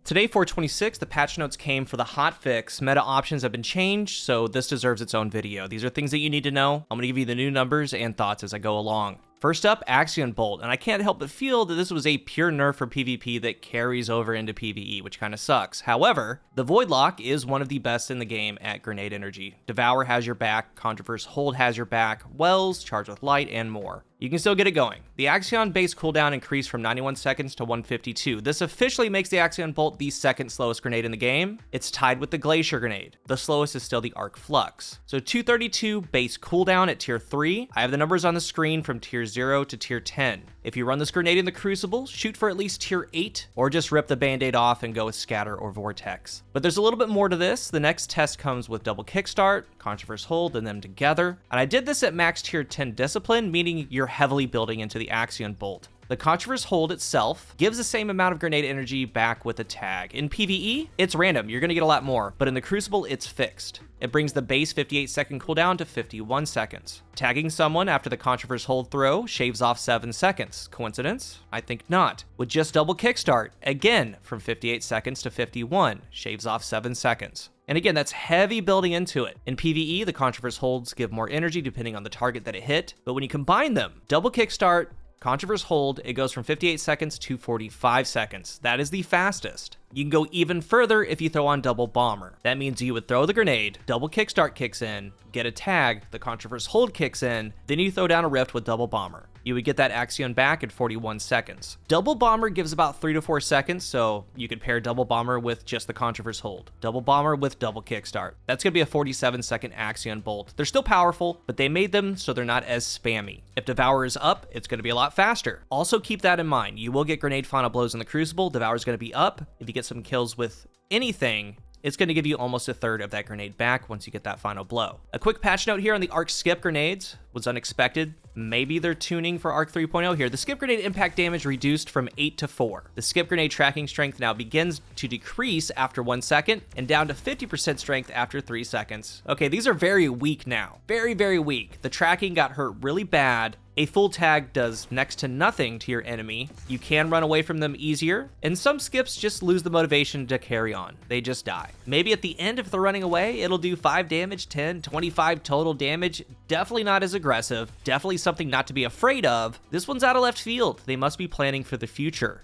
Today, 426, the patch notes came for the hotfix. Meta options have been changed, so this deserves its own video. These are things that you need to know. I'm going to give you the new numbers and thoughts as I go along. First up, Axion Bolt, and I can't help but feel that this was a pure nerf for PvP that carries over into PvE, which kind of sucks. However, the Voidlock is one of the best in the game at grenade energy. Devour has your back, Controverse Hold has your back, Wells, Charge with Light, and more. You can still get it going. The Axion base cooldown increased from 91 seconds to 152. This officially makes the Axion Bolt the second slowest grenade in the game. It's tied with the Glacier Grenade. The slowest is still the Arc Flux. So 232 base cooldown at tier 3. I have the numbers on the screen from tier 0 to tier 10. If you run this grenade in the Crucible, shoot for at least tier 8, or just rip the band-aid off and go with Scatter or Vortex. But there's a little bit more to this. The next test comes with double kickstart, Controverse Hold, and them together. And I did this at max tier 10 discipline, meaning you're heavily building into the Axion Bolt. The Controverse Hold itself gives the same amount of grenade energy back with a tag. In PvE, it's random, you're gonna get a lot more, but in the Crucible, it's fixed. It brings the base 58 second cooldown to 51 seconds. Tagging someone after the Controverse Hold throw shaves off 7 seconds. Coincidence? I think not. With just double kickstart, again, from 58 seconds to 51, shaves off 7 seconds. And again, that's heavy building into it. In PvE, the Controverse Holds give more energy depending on the target that it hit, but when you combine them, double kickstart, Controverse Hold, it goes from 58 seconds to 45 seconds. That is the fastest. You can go even further if you throw on double bomber. That means you would throw the grenade, double kickstart kicks in, get a tag, the Controverse Hold kicks in, then you throw down a rift with double bomber. You would get that Axion back in 41 seconds. Double bomber gives about 3 to 4 seconds, so you could pair double bomber with just the Controverse Hold. Double bomber with double kickstart. That's gonna be a 47 second Axion Bolt. They're still powerful, but they made them so they're not as spammy. If Devour is up, it's gonna be a lot faster. Also keep that in mind. You will get grenade final blows in the Crucible. Devour is gonna be up. If you get some kills with anything, it's going to give you almost a third of that grenade back once you get that final blow. A quick patch note here on the Arc Skip grenades was unexpected. Maybe they're tuning for Arc 3.0 here. The skip grenade impact damage reduced from 8 to 4. The skip grenade tracking strength now begins to decrease after 1 second and down to 50% strength after 3 seconds. Okay, these are very weak now. Very, very weak. The tracking got hurt really bad. A full tag does next to nothing to your enemy. You can run away from them easier, and some skips just lose the motivation to carry on. They just die. Maybe at the end, if they're running away, it'll do 5 damage, 10, 25 total damage. Definitely not as aggressive. Definitely something not to be afraid of. This one's out of left field. They must be planning for the future.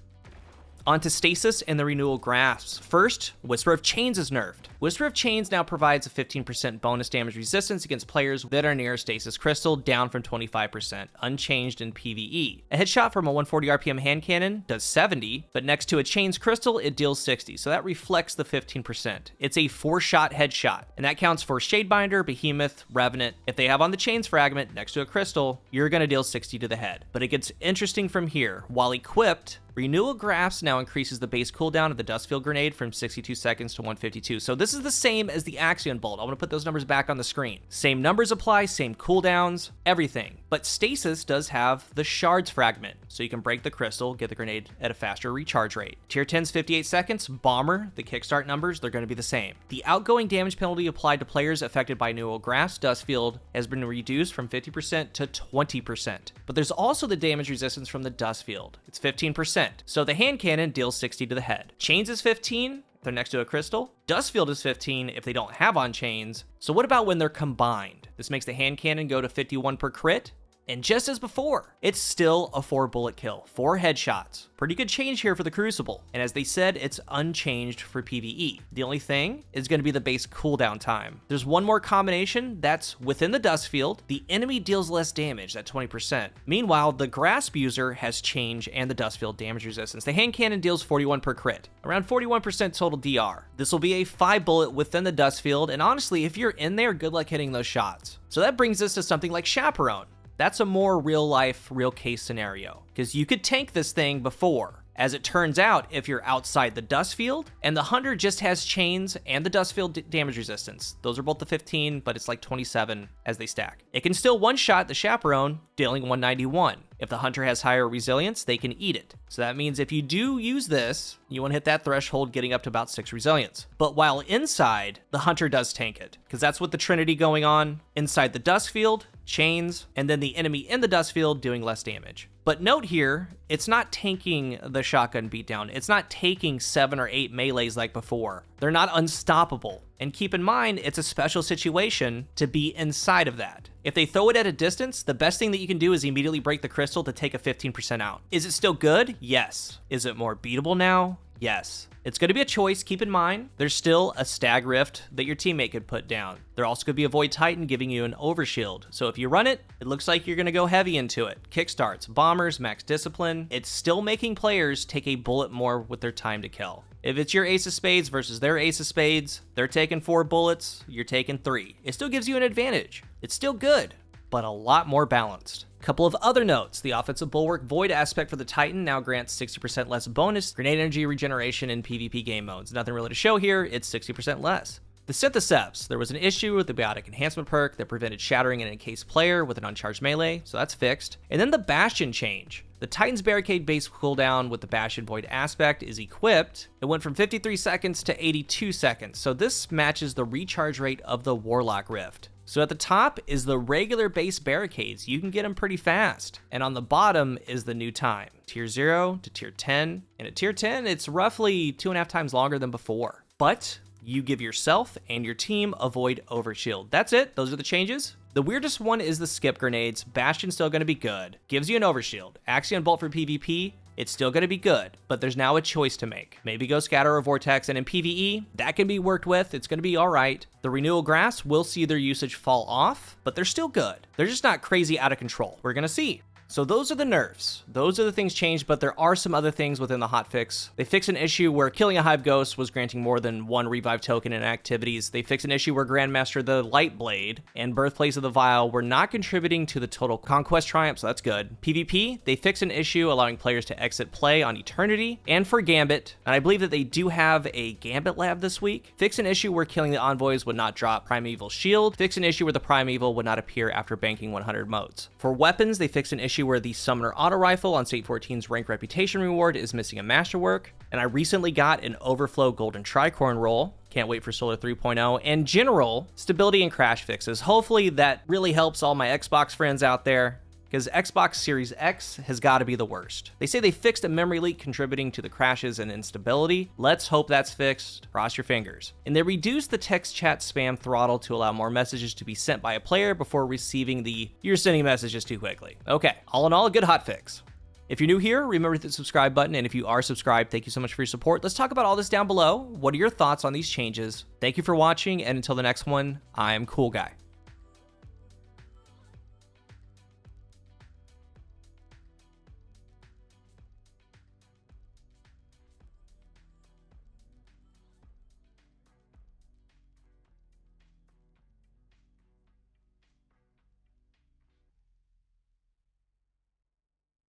On to Stasis and the Renewal Grasps. First, Whisper of Chains is nerfed. Whisper of Chains now provides a 15% bonus damage resistance against players that are near a Stasis Crystal, down from 25%, unchanged in PvE. A headshot from a 140 RPM hand cannon does 70, but next to a Chains Crystal, it deals 60, so that reflects the 15%. It's a 4-shot headshot, and that counts for Shadebinder, Behemoth, Revenant. If they have on the Chains fragment next to a Crystal, you're gonna deal 60 to the head. But it gets interesting from here. While equipped, Renewal Grasps now increases the base cooldown of the Dustfield Grenade from 62 seconds to 152. So this is the same as the Axion Bolt. I want to put those numbers back on the screen. Same numbers apply, same cooldowns, everything. But Stasis does have the Shards fragment, so you can break the crystal, get the grenade at a faster recharge rate. Tier 10's 58 seconds, Bomber, the kickstart numbers, they're going to be the same. The outgoing damage penalty applied to players affected by Renewal Grasps Dustfield has been reduced from 50% to 20%. But there's also the damage resistance from the Dustfield. It's 15%. So the hand cannon deals 60 to the head. Chains is 15. They're next to a crystal. Dustfield is 15 if they don't have on chains. So what about when they're combined? This makes the hand cannon go to 51 per crit. And just as before, it's still a 4-bullet kill, 4 headshots. Pretty good change here for the Crucible. And as they said, it's unchanged for PvE. The only thing is going to be the base cooldown time. There's one more combination that's within the Dustfield. The enemy deals less damage at 20%. Meanwhile, the Grasp user has change and the Dustfield damage resistance. The hand cannon deals 41 per crit, around 41% total DR. This will be a 5-bullet within the Dustfield. And honestly, if you're in there, good luck hitting those shots. So that brings us to something like Chaperone. That's a more real-life, real-case scenario, because you could tank this thing before. As it turns out, if you're outside the Dustfield, and the Hunter just has chains and the Dustfield damage resistance. Those are both the 15, but it's like 27 as they stack. It can still one-shot the Chaperone, dealing 191. If the Hunter has higher resilience, they can eat it. So that means if you do use this, you want to hit that threshold getting up to about 6 resilience. But while inside, the Hunter does tank it, because that's what the Trinity going on. Inside the Dustfield, chains, and then the enemy in the dust field doing less damage. But note here, it's not tanking the shotgun beatdown. It's not taking 7 or 8 melees like before. They're not unstoppable. And keep in mind, it's a special situation to be inside of that. If they throw it at a distance, the best thing that you can do is immediately break the crystal to take a 15% out. Is it still good? Yes. Is it more beatable now? Yes. It's going to be a choice. Keep in mind, there's still a stag rift that your teammate could put down. There also could be a void titan giving you an overshield. So if you run it, it looks like you're going to go heavy into it. Kickstarts, bombers, max discipline. It's still making players take a bullet more with their time to kill. If it's your ace of spades versus their ace of spades, they're taking 4 bullets, you're taking 3. It still gives you an advantage. It's still good, but a lot more balanced. Couple of other notes. The offensive bulwark void aspect for the Titan now grants 60% less bonus grenade energy regeneration in PvP game modes. Nothing really to show here, it's 60% less. The Syntheseps, there was an issue with the biotic enhancement perk that prevented shattering an encased player with an uncharged melee, so that's fixed. And then the Bastion change. The Titan's barricade base cooldown with the Bastion void aspect is equipped. It went from 53 seconds to 82 seconds, so this matches the recharge rate of the Warlock Rift. So at the top is the regular base barricades. You can get them pretty fast. And on the bottom is the new time, tier 0 to tier 10. And at tier 10, it's roughly 2.5 times longer than before. But you give yourself and your team a void overshield. That's it. Those are the changes. The weirdest one is the skip grenades. Bastion's still going to be good. Gives you an overshield. Axion Bolt for PvP. It's still going to be good, but there's now a choice to make. Maybe go Scatter or Vortex, and in PvE, that can be worked with. It's going to be all right. The Renewal Grasps will see their usage fall off, but they're still good. They're just not crazy out of control. We're going to see. So those are the nerfs. Those are the things changed, but there are some other things within the hotfix. They fixed an issue where killing a Hive Ghost was granting more than 1 revive token in activities. They fixed an issue where Grandmaster the Light Blade and Birthplace of the Vile were not contributing to the total conquest triumph, so that's good. PvP, they fixed an issue allowing players to exit play on Eternity. And for Gambit, and I believe that they do have a Gambit lab this week, fixed an issue where killing the envoys would not drop Primeval Shield, fixed an issue where the Primeval would not appear after banking 100 modes. For weapons, they fixed an issue where the Summoner Auto Rifle on State 14's Rank Reputation reward is missing a Masterwork, and I recently got an Overflow Golden Tricorn roll. Can't wait for Solar 3.0, and general stability and crash fixes. Hopefully that really helps all my Xbox friends out there, because Xbox Series X has got to be the worst. They say they fixed a memory leak contributing to the crashes and instability. Let's hope that's fixed. Cross your fingers. And they reduced the text chat spam throttle to allow more messages to be sent by a player before receiving the "you're sending messages too quickly." Okay, all in all, a good hotfix. If you're new here, remember to hit the subscribe button, and if you are subscribed, thank you so much for your support. Let's talk about all this down below. What are your thoughts on these changes? Thank you for watching, and until the next one, I'm CoolGuy.